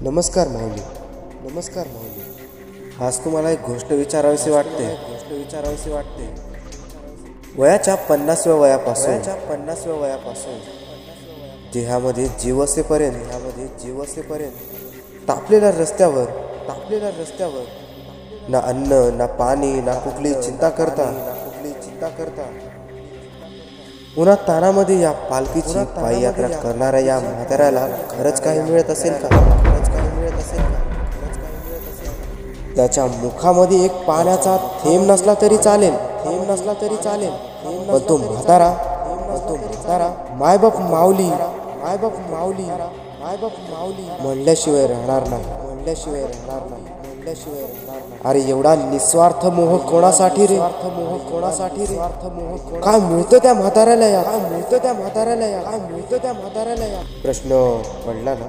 नमस्कार माऊली. नमस्कार माऊली. आज तुम्हाला एक गोष्ट विचारावीशी वाटते. वयाच्या 50व्या वयापासून देहामध्ये जीव असेपर्यंत तापलेल्या रस्त्यावर ना अन्न ना पाणी ना कुठली चिंता करता उन्हात तानामध्ये या पालखीची पाययात्रा करणाऱ्या या म्हाताऱ्याला खरंच काही मिळत असेल का? त्याच्या मुखामध्ये एक पाण्याचा थेंब नसला तरी चालेल, पण तो म्हातारा मायबाप माऊली म्हणल्याशिवाय राहणार नाही. अरे एवढा निस्वार्थ मोह कोणासाठी रे? काय मिळतं त्या म्हाताऱ्याला या? प्रश्न पडला ना.